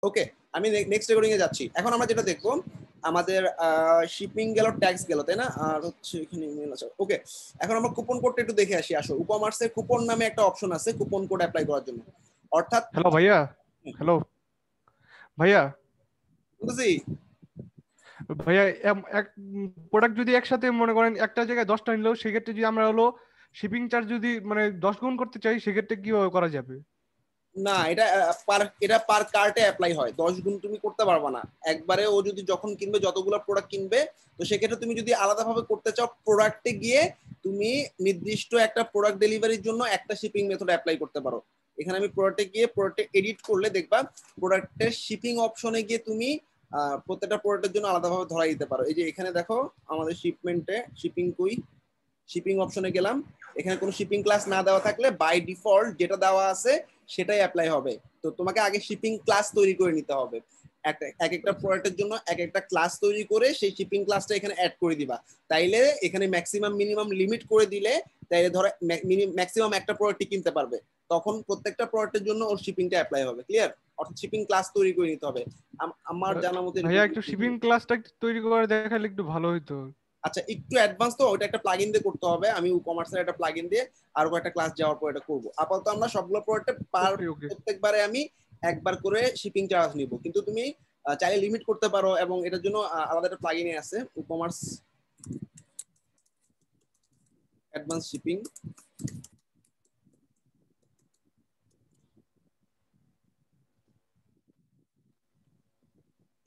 ওকে, আমি next recording এ যাচ্ছি। এখন আমরা যেটা দেখবো, আমাদের শিপিং গেল, ট্যাক্স গেল, তাই না? আর হচ্ছে এখানে ইমেল আছে। ওকে, এখন আমরা কুপন কোডটা একটু দেখে আসি। আসো, ই-কমার্সের কুপন নামে একটা অপশন আছে কুপন কোড অ্যাপ্লাই করার জন্য। অর্থাৎ হ্যালো ভাইয়া। হ্যালো ভাইয়া। বুঝছি। ভাইয়া এক প্রোডাক্ট যদি একসাথে মনে করেন একটা জায়গায় 10টা নিলেও, সেক্ষেত্রে যদি আমরা হলো শিপিং চার্জ যদি মানে 10 গুণ করতে চাই, সেক্ষেত্রে কিভাবে করা যাবে? না, এটা পার কার্টে অ্যাপ্লাই হয়, 10 গুণ তুমি করতে পারবা না একবারে। ও যদি যখন কিনবে, যতগুলো প্রোডাক্ট কিনবে, তো সেক্ষেত্রে তুমি যদি আলাদাভাবে করতে চাও, প্রোডাক্টে গিয়ে তুমি নির্দিষ্ট একটা প্রোডাক্ট ডেলিভারির জন্য একটা শিপিং মেথড অ্যাপ্লাই করতে পারো। এখানে আমি প্রোডাক্টে গিয়ে, প্রোডাক্টে এডিট করলে দেখবা প্রোডাক্টের শিপিং অপশনে গিয়ে তুমি প্রত্যেকটা প্রোডাক্টের জন্য আলাদাভাবে ধরাই দিতে পারো। এই যে এখানে দেখো, আমাদের শিপমেন্টে শিপিং কুই, শিপিং অপশনে গেলাম। এখানে কোনো শিপিং ক্লাস না দেওয়া থাকলে বাই ডিফল্ট যেটা দেওয়া আছে সেটাই অ্যাপ্লাই হবে। তো তোমাকে আগে শিপিং ক্লাস তৈরি করে নিতে হবে। এক একটা প্রোডাক্টের জন্য এক একটা ক্লাস তৈরি করে সেই শিপিং ক্লাসটা এখানে অ্যাড করে দিবা। তাইলে এখানে ম্যাক্সিমাম মিনিমাম লিমিট করে দিলে, তাইলে ধরো ম্যাক্সিমাম একটা প্রোডাক্টই কিনতে পারবে। তখন প্রত্যেকটা প্রোডাক্টের জন্য ওর শিপিংটা অ্যাপ্লাই হবে। ক্লিয়ার? অর্থাৎ শিপিং ক্লাস তৈরি করে নিতে হবে। আমার জানা মতে ভাইয়া এরকম। একটু শিপিং ক্লাসটা তৈরি করে দেখালে একটু ভালো হইতো। আচ্ছা, একটু অ্যাডভান্স তো, ওটা একটা প্লাগইন দিয়ে করতে হবে। আমি কমার্সের একটা প্লাগইন দিয়ে আর একটা ক্লাস যাওয়ার পর এটা করব। আপাতত আমরা সবগুলো প্রোডাক্টে ওকে ওকে। প্রত্যেকবারে আমি একবার করে শিপিং চার্জ নিব। কিন্তু তুমি চাইলে লিমিট করতে পারো, এবং এটার জন্য আলাদা একটা প্লাগইন আছে, কমার্স অ্যাডভান্স শিপিং।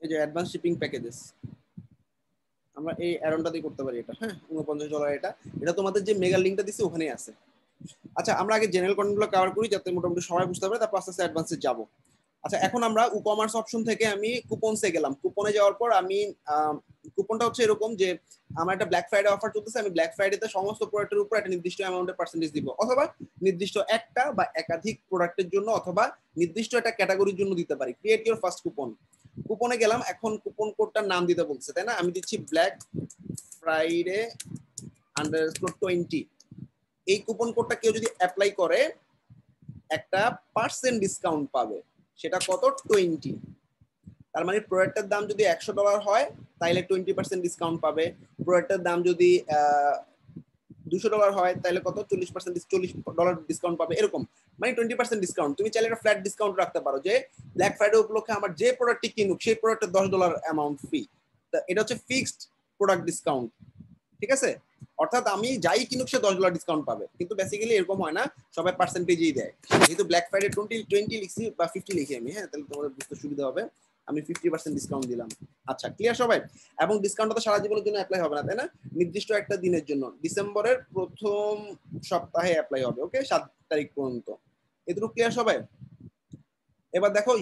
এই যে অ্যাডভান্স শিপিং প্যাকেজেস, আমরা এই অ্যারনটা দিয়ে করতে পারি এটা। হ্যাঁ, $49 এটা। এটা তোমাদের যে মেগা লিঙ্কটা দিছি ওখানেই আছে। আচ্ছা, আমরা আগে জেনারেল কন্টেন্টগুলো কভার করি যাতে মোটামুটি সবাই বুঝতে পারে, তারপর আস্তে আস্তে অ্যাডভান্সে যাবো। আচ্ছা, এখন আমরা ই-কমার্স অপশন থেকে আমি কুপনসে গেলাম। কুপনে যাওয়ার পর আমি কুপনটা হচ্ছে এরকম যে, আমার একটা ব্ল্যাক ফ্রাইডে অফার চলতেছে। আমি ব্ল্যাক ফ্রাইডেতে সমস্ত প্রোডাক্টের উপর একটা নির্দিষ্ট অ্যামাউন্টের পার্সেন্টেজ দিব, অথবা নির্দিষ্ট একটা বা একাধিক প্রোডাক্টের জন্য, অথবা নির্দিষ্ট একটা ক্যাটাগরির জন্য দিতে পারি। Create your first coupon. কুপনে গেলাম, এখন কুপন কোডটার নাম দিতে বলছে, তাই না? আমি দিচ্ছি ব্ল্যাক ফ্রাইডে _20। এই কুপন কোডটা কেউ যদি অ্যাপ্লাই করে, একটা পার্সেন্ট ডিসকাউন্ট পাবে। সেটা কত? 20। তার মানে প্রোডাক্টের দাম যদি $100 হয়, তাহলে 20% ডিসকাউন্ট পাবে। প্রোডাক্টের দাম যদি $200 হয়, তাহলে কত? $40 ডিসকাউন্ট পাবে। এরকম মানে 20% ডিসকাউন্ট। তুমি চাইলে একটা ফ্ল্যাট ডিসকাউন্ট রাখতে পারো যে ব্ল্যাক ফ্রাইডে উপলক্ষে আমার যে প্রোডাক্টটি কিনুক, সেই প্রোডাক্টের $10 অ্যামাউন্ট ফ্রি। এটা হচ্ছে ফিক্সড প্রোডাক্ট ডিসকাউন্ট। ঠিক আছে? অর্থাৎ আমি যাই কিনুক সে $10 ডিসকাউন্ট পাবে। কিন্তু বেসিক্যালি এরকম হয় না, সবাই পার্সেন্টেজই দেয়। যেহেতু ব্ল্যাক ফ্রাইডে 20 লিখছি বা 50 লিখি আমি, হ্যাঁ, তাহলে তোমাদের বুঝতে সুবিধা হবে। আমি 50% ডিসকাউন্ট দিলাম। আচ্ছা, ক্লিয়ার সবাই? এবং ডিসকাউন্টটা তো সারা জীবনের জন্য অ্যাপ্লাই হবে না, তাই না? নির্দিষ্ট একটা দিনের জন্য, ডিসেম্বরের প্রথম সপ্তাহে অ্যাপ্লাই হবে। ওকে, 7 তারিখ পর্যন্ত। এটুকু ক্লিয়ার সবাই? এবার দেখো,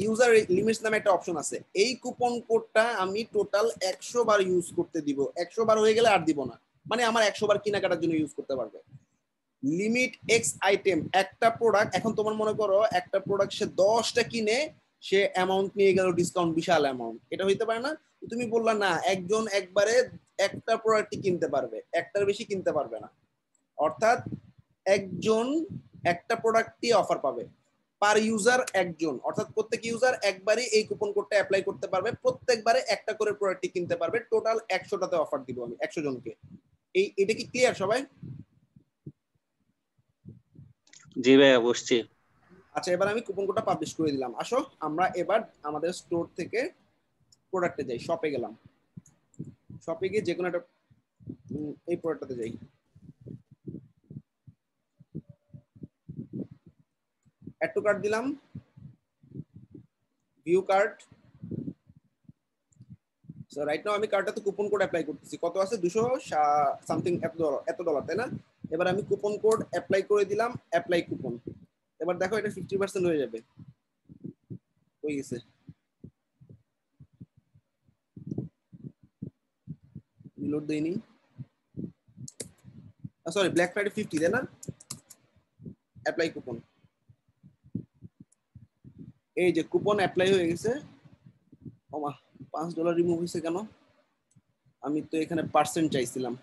ইউজার লিমিটস নামে একটা অপশন আছে। এই কুপন কোডটা আমি টোটাল 100 বার ইউজ করতে দিব। 100 বার হয়ে গেলে আর দিব না। মানে আমার 100 বার কেনাকাটার জন্য ইউজ করতে পারবে। লিমিট এক্স আইটেম, একটা প্রোডাক্ট, এখন তোমার মনে করো একটা প্রোডাক্ট সে 10টা কিনে, সে অ্যামাউন্ট নিয়ে গেল ডিসকাউন্ট, বিশাল অ্যামাউন্ট। এটা হইতে পারে না। তুমি বললা না, একজন একবারে একটা প্রোডাক্টই কিনতে পারবে, একটার বেশি কিনতে পারবে না। অর্থাৎ একজন একটা প্রোডাক্টই অফার পাবে, পার ইউজার একজন। অর্থাৎ প্রত্যেক ইউজার একবারই এই কুপন কোডটা অ্যাপ্লাই করতে পারবে, প্রত্যেকবারে একটা করে প্রোডাক্টই কিনতে পারবে। টোটাল 100টাতে অফার দিব আমি 100 জনকে। এটা কি ক্লিয়ার সবাই? জি ভাইয়া, বসছি। আচ্ছা, এবার আমি কুপন কোডটা পাবলিশ করে দিলাম। আসো আমরা এবার আমাদের স্টোর থেকে প্রোডাক্টে যাই। শপে গেলাম, শপে গিয়ে যে কোনো একটা এই প্রোডাক্টটাতে যাই। অ্যাড টু কার্ট দিলাম, view cart. So right now আমি কার্ডটাতে কুপন কোড অ্যাপ্লাই করতেছি। কত আছে? 200 সামথিং, এত ডলার, তাই না? এবার আমি কুপন কোড অ্যাপ্লাই করে দিলাম, অ্যাপ্লাই কুপন। এবার দেখো এটা 50% হয়ে যাবে। হয়ে গেছে। রিলোড দেইনি, সরি, ব্ল্যাক ফ্রাইডে 50, তাই না? Apply coupon. এই যে কুপন অ্যাপ্লাই হয়ে গেছে। ওমা, $5 রিমুভ হয়েছে কেন? আমি তো এখানে পার্সেন্ট চাইছিলাম।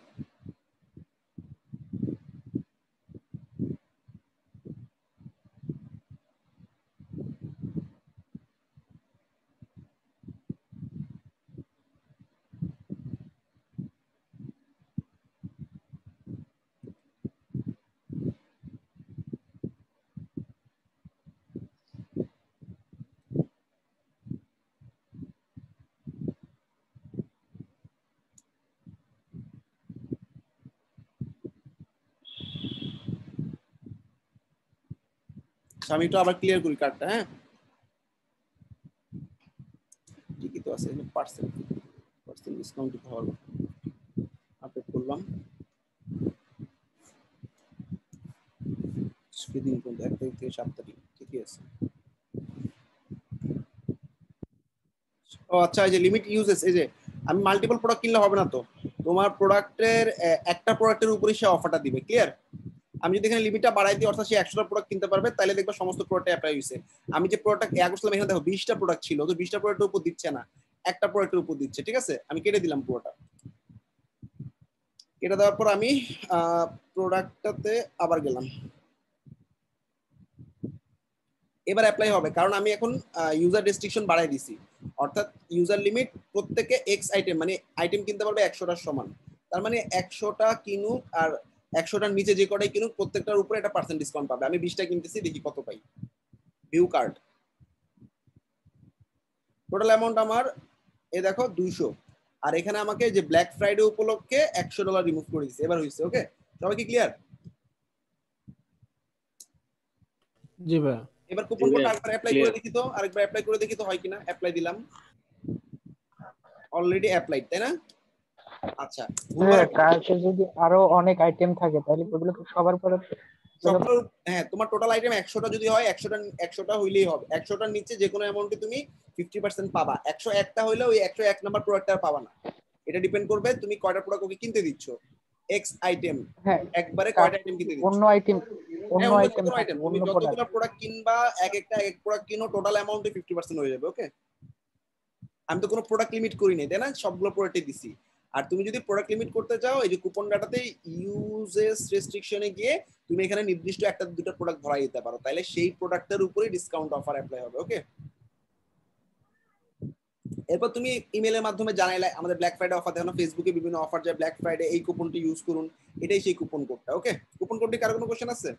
আমি একটু আবার ক্লিয়ার করি কার্ডটা। হ্যাঁ, ঠিকই তো আছে, পার্সেন্ট ডিসকাউন্ট দিতে হবে। আপডেট করলাম, সেদিন পর্যন্ত 1 তারিখ থেকে 7 তারিখ ঠিকই আছে। ও আচ্ছা, এই যে লিমিট ইউজেস, এই যে আমি মাল্টিপল প্রোডাক্ট কিনলে হবে না তো, তোমার প্রোডাক্টের একটা প্রোডাক্টের উপরই সে অফারটা দিবে। ক্লিয়ার? আমি যদি এখানে লিমিটটা বাড়াই দিই, অর্থাৎ সে 100টা প্রোডাক্ট কিনতে পারবে, তাহলে দেখবে সমস্ত প্রোডাক্টে অ্যাপ্লাই হইছে। আমি যে প্রোডাক্ট এ করছিলাম, এখানে দেখো 20টা প্রোডাক্ট ছিল, তো 20টা প্রোডাক্টের উপর দিচ্ছে না, একটা প্রোডাক্টের উপর দিচ্ছে। ঠিক আছে, আমি কেটে দিলাম পুরোটা। কেটে দেওয়ার পর আমি প্রোডাক্টটাতে আবার গেলাম, এবার অ্যাপ্লাই হবে, কারণ আমি এখন ইউজার রেস্ট্রিকশন বাড়াই দিছি। অর্থাৎ ইউজার লিমিট প্রত্যেকে এক্স আইটেম, মানে আইটেম কিনতে পারবে 100টার সমান। তার মানে 100টা কিনুক আর 100টার নিচে যে কটাই কিনুক, প্রত্যেকটার উপরে একটা পার্সেন্ট ডিসকাউন্ট পাবে। আমি 20টা কিনতেছি, দেখি কত পাই। ভিউ কার্ড, টোটাল অ্যামাউন্ট আমার এই দেখো 200। আর এখানে আমাকে যে ব্ল্যাক ফ্রাইডে উপলক্ষে $100 রিমুভ করে দিচ্ছে। এবার হয়েছে। ওকে, সবাই কি ক্লিয়ার? জি ভাই। এবার কুপন কোডটা আরেকবার অ্যাপ্লাই করে দেখি তো, আরেকবার অ্যাপ্লাই করে দেখি তো হয় কিনা। অ্যাপ্লাই দিলাম, অলরেডি অ্যাপ্লাইড, তাই না? আচ্ছা, কার্টে যদি আরো অনেক আইটেম থাকে তাহলে ওগুলো সবার পরে সবগুলো, হ্যাঁ, তোমার টোটাল আইটেম 100টা যদি হয়, 100টা হইলেই হবে। 100টার নিচে যে কোনো অ্যামাউন্টে তুমি 50% পাবা। 101টা হইলে ওই 101 নাম্বার প্রোডাক্টটা পাবা না। এটা ডিপেন্ড করবে তুমি কয়টা প্রোডাক্ট ওকে কিনতে দিচ্ছ। এক্স আইটেম, হ্যাঁ একবারে কয়টা আইটেম কিনতে দিচ্ছ। অন্য আইটেম তুমি যতগুলো প্রোডাক্ট কিনবা, এক প্রোডাক্ট কিনো, টোটাল অ্যামাউন্টে 50% হয়ে যাবে। ওকে, আমি তো কোনো প্রোডাক্ট লিমিট করি নাই, তাই না? সবগুলো প্রোডাক্টই দিছি। আর তুমি যদি প্রোডাক্ট লিমিট করতে চাও, এই যে কুপন ডাটাতে ইউজেস রেস্ট্রিকশনে গিয়ে তুমি এখানে নির্দিষ্ট একটা দুটো প্রোডাক্ট ধরাই দিতে পারো, তাহলে সেই প্রোডাক্টের উপরেই ডিসকাউন্ট অফার অ্যাপ্লাই হবে। ওকে, এরপর তুমি ইমেলের মাধ্যমে জানাইলে আমাদের ব্ল্যাক ফ্রাইডে অফার দেখানো, ফেসবুকে বিভিন্ন অফার যায় ব্ল্যাক ফ্রাইডে, এই কুপনটি ইউজ করুন, এটাই সেই কুপন কোডটা। ওকে, কুপন কোডটি কার কোনো কোশ্চেন আছে?